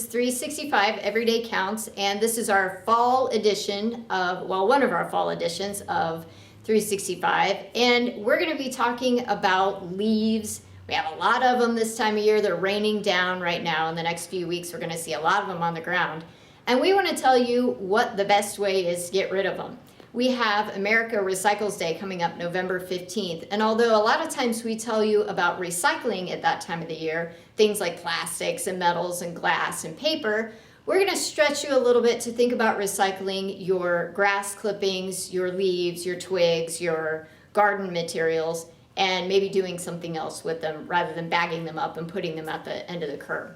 is 365 Everyday Counts, and this is our fall edition of, well, one of our fall editions of 365, and we're going to be talking about leaves. We have a lot of them this time of year. They're raining down right now. In the next few weeks, we're going to see a lot of them on the ground, and we want to tell you what the best way is to get rid of them. We have America Recycles Day coming up November 15th, and although a lot of times we tell you about recycling at that time of the year, things like plastics and metals and glass and paper, we're going to stretch you a little bit to think about recycling your grass clippings, your leaves, your twigs, your garden materials, and maybe doing something else with them rather than bagging them up and putting them at the end of the curb.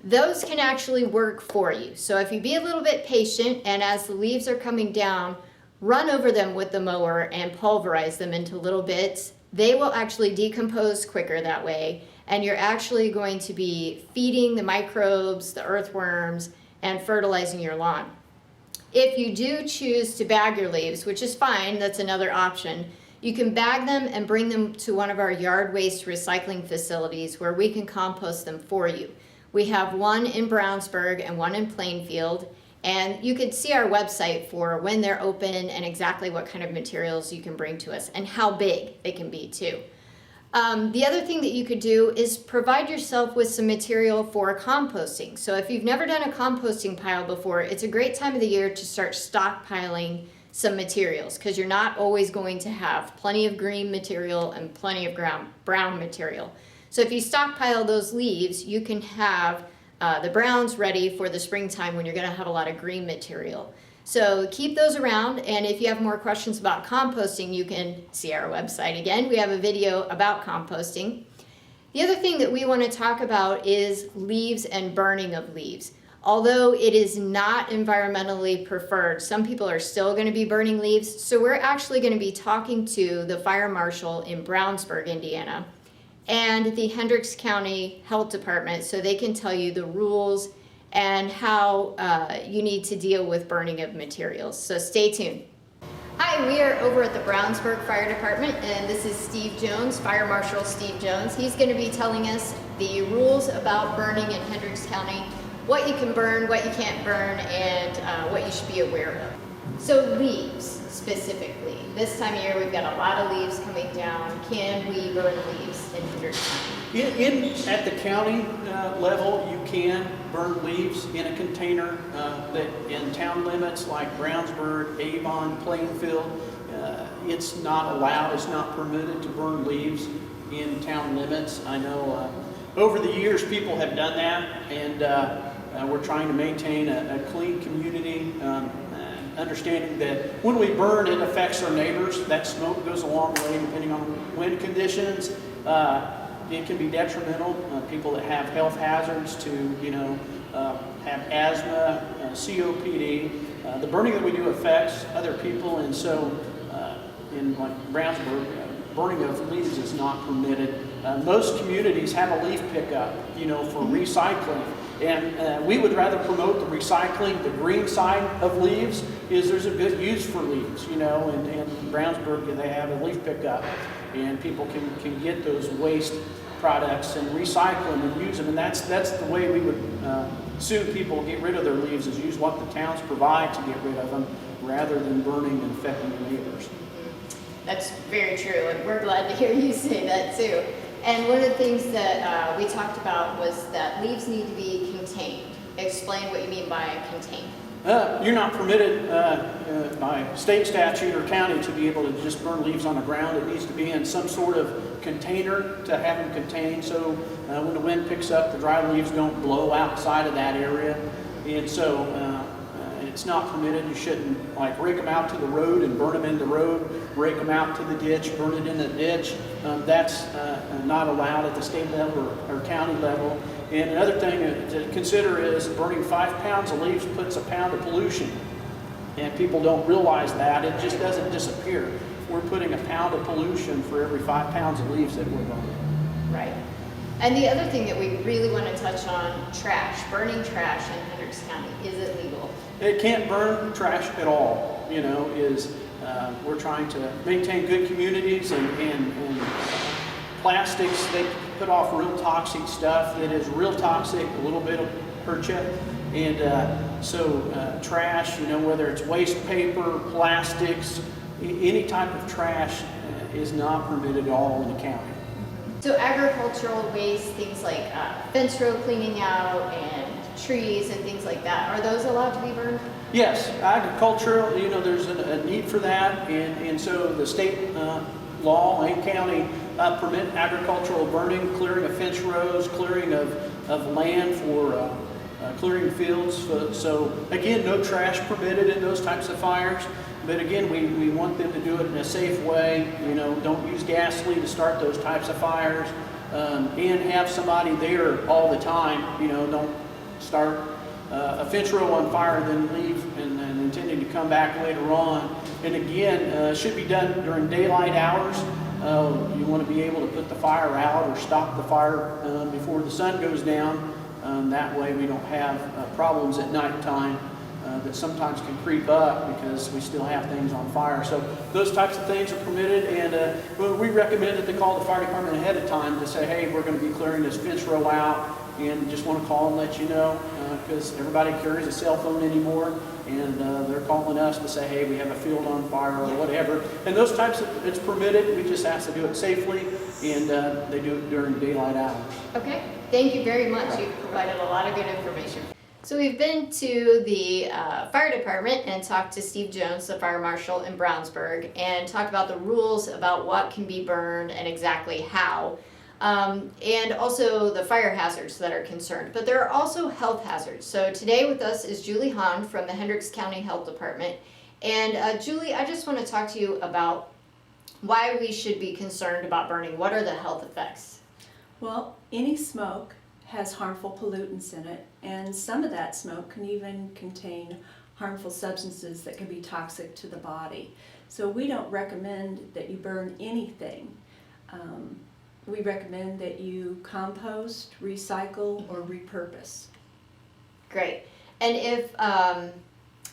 Those can actually work for you. So if you be a little bit patient, and as the leaves are coming down, run over them with the mower and pulverize them into little bits. They will actually decompose quicker that way, and you're actually going to be feeding the microbes, the earthworms, and fertilizing your lawn. If you do choose to bag your leaves, which is fine, that's another option, you can bag them and bring them to one of our yard waste recycling facilities where we can compost them for you. We have one in Brownsburg and one in Plainfield. And you could see our website for when they're open and exactly what kind of materials you can bring to us and how big they can be too. The other thing that you could do is provide yourself with some material for composting. So if you've never done a composting pile before, it's a great time of the year to start stockpiling some materials because you're not always going to have plenty of green material and plenty of brown material. So if you stockpile those leaves, you can have the browns ready for the springtime when you're going to have a lot of green material. So keep those around, and if you have more questions about composting, you can see our website again. We have a video about composting. The other thing that we want to talk about is leaves and burning of leaves. Although it is not environmentally preferred, some people are still going to be burning leaves. So we're actually going to be talking to the fire marshal in Brownsburg, Indiana, and the Hendricks County Health Department so they can tell you the rules and how you need to deal with burning of materials. So stay tuned. Hi, we are over at the Brownsburg Fire Department, and this is Steve Jones, Fire Marshal Steve Jones. He's going to be telling us the rules about burning in Hendricks County, what you can burn, what you can't burn, and what you should be aware of. So leaves specifically. This time of year we've got a lot of leaves coming down. Can we burn leaves in Hendricks County? At the county level, you can burn leaves in a container that in town limits like Brownsburg, Avon, Plainfield. It's not allowed, it's not permitted to burn leaves in town limits. I know over the years people have done that, and we're trying to maintain a clean community. Understanding that when we burn, it affects our neighbors. That smoke goes a long way depending on wind conditions. It can be detrimental. People that have health hazards to, have asthma, COPD. The burning that we do affects other people, and so in like Brownsburg, burning of leaves is not permitted. Most communities have a leaf pickup, for recycling. And we would rather promote the recycling, the green side of leaves, is there's a good use for leaves, and in Brownsburg they have a leaf pickup, and people can get those waste products and recycle them and use them, and that's the way we would soon people get rid of their leaves, is use what the towns provide to get rid of them rather than burning and affecting the neighbors. That's very true, and we're glad to hear you say that too. And one of the things that we talked about was that leaves need to be contained. Explain what you mean by contained. You're not permitted by state statute or county to be able to just burn leaves on the ground. It needs to be in some sort of container to have them contained, so when the wind picks up, the dry leaves don't blow outside of that area. And so it's not permitted. You shouldn't rake them out to the road and burn them in the road, rake them out to the ditch, burn it in the ditch. That's not allowed at the state level or county level. And another thing to consider is burning 5 pounds of leaves puts a pound of pollution. And people don't realize that. It just doesn't disappear. We're putting a pound of pollution for every 5 pounds of leaves that we're burning. Right. And the other thing that we really want to touch on, trash, burning trash in Hendricks County. Is it legal? It can't burn trash at all, we're trying to maintain good communities, and plastics, they put off real toxic stuff that is real toxic. A little bit of hurt you. And trash, whether it's waste paper, plastics, any type of trash is not permitted at all in the county. So agricultural waste, things like fence row cleaning out and trees and things like that, are those allowed to be burned? Yes, agricultural, there's a need for that, and so the state law and county permit agricultural burning, clearing of fence rows, clearing of land for clearing fields. So again, no trash permitted in those types of fires. But again, we want them to do it in a safe way. Don't use gasoline to start those types of fires, and have somebody there all the time. Don't start a fence row on fire, then leave and intending to come back later on. And again, should be done during daylight hours. You want to be able to put the fire out or stop the fire before the sun goes down. That way we don't have problems at nighttime that sometimes can creep up because we still have things on fire. So those types of things are permitted, and we recommend that they call the fire department ahead of time to say, hey, we're going to be clearing this fence row out, and just want to call and let you know, because everybody carries a cell phone anymore, and they're calling us to say, hey, we have a field on fire or whatever. And those types of, it's permitted, we just ask to do it safely, and they do it during daylight hours. Okay, thank you very much. You've provided a lot of good information. So we've been to the fire department and talked to Steve Jones, the fire marshal in Brownsburg, and talked about the rules about what can be burned and exactly how. And also the fire hazards that are concerned. But there are also health hazards. So today with us is Julie Haan from the Hendricks County Health Department. And Julie, I just want to talk to you about why we should be concerned about burning. What are the health effects? Well, any smoke has harmful pollutants in it, and some of that smoke can even contain harmful substances that can be toxic to the body. So we don't recommend that you burn anything. We recommend that you compost, recycle, or repurpose. Great. And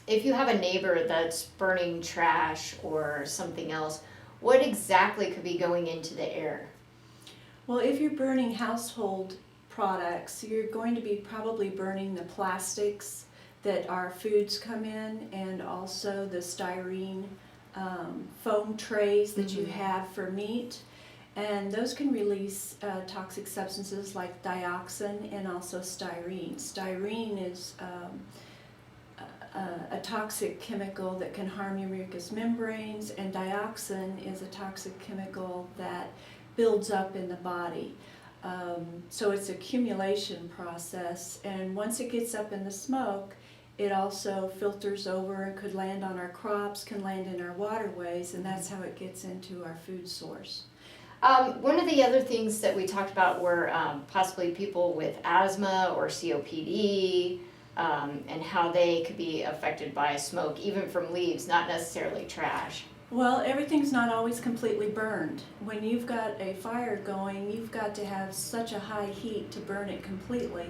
if you have a neighbor that's burning trash or something else, what exactly could be going into the air? Well, if you're burning household products, you're going to be probably burning the plastics that our foods come in, and also the styrene foam trays that you have for meat. And those can release toxic substances like dioxin and also styrene. Styrene is a toxic chemical that can harm your mucous membranes, and dioxin is a toxic chemical that builds up in the body. So it's an accumulation process, and once it gets up in the smoke, it also filters over and could land on our crops, can land in our waterways, and that's how it gets into our food source. One of the other things that we talked about were possibly people with asthma or COPD, and how they could be affected by smoke, even from leaves, not necessarily trash. Well, everything's not always completely burned. When you've got a fire going, you've got to have such a high heat to burn it completely.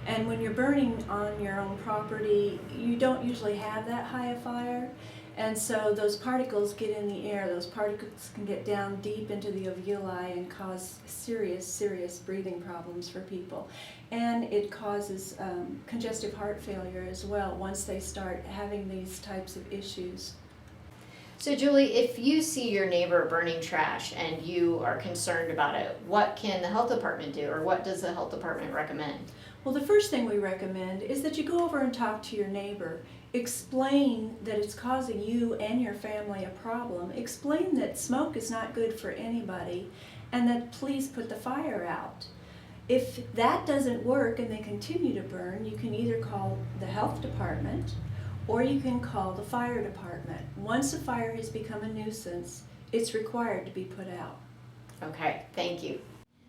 And when you're burning on your own property, you don't usually have that high a fire. And so those particles get in the air. Those particles can get down deep into the alveoli and cause serious breathing problems for people. And it causes congestive heart failure as well once they start having these types of issues. So Julie, if you see your neighbor burning trash and you are concerned about it, what can the health department do, or what does the health department recommend? Well, the first thing we recommend is that you go over and talk to your neighbor. Explain that it's causing you and your family a problem. Explain that smoke is not good for anybody, and that please put the fire out. If that doesn't work and they continue to burn, you can either call the health department or you can call the fire department. Once a fire has become a nuisance, it's required to be put out. Okay, thank you.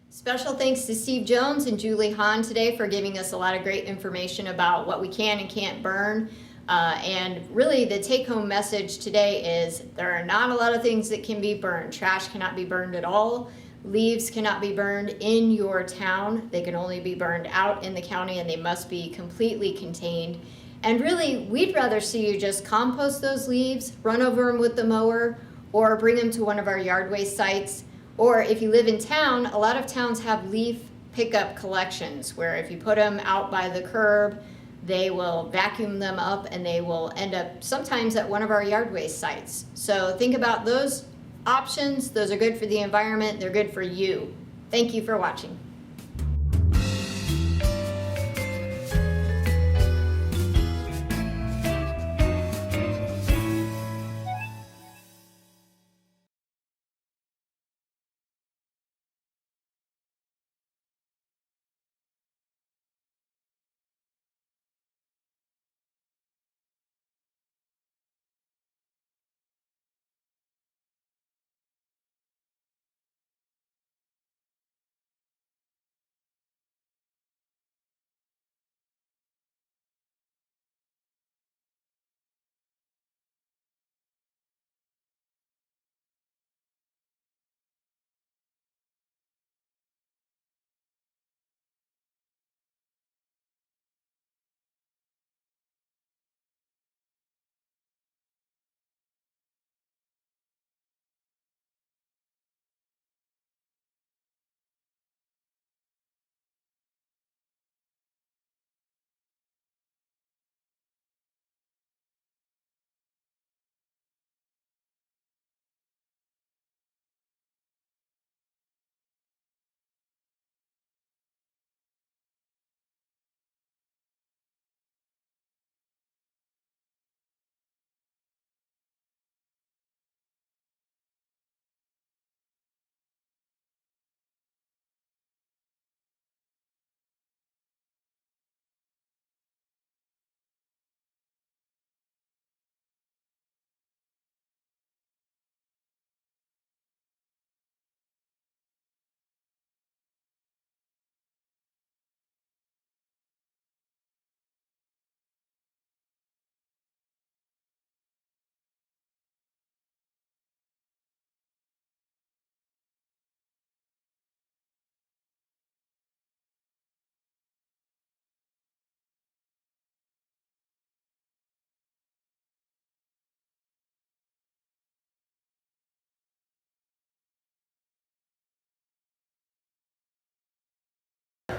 Special thanks to Steve Jones and Julie Haan today for giving us a lot of great information about what we can and can't burn. And really the take-home message today is there are not a lot of things that can be burned. Trash cannot be burned at all. Leaves cannot be burned in your town. They can only be burned out in the county, and they must be completely contained. And really, we'd rather see you just compost those leaves, run over them with the mower, or bring them to one of our yard waste sites. Or if you live in town, a lot of towns have leaf pickup collections, where if you put them out by the curb, they will vacuum them up and they will end up sometimes at one of our yard waste sites. So think about those options. Those are good for the environment. They're good for you. Thank you for watching.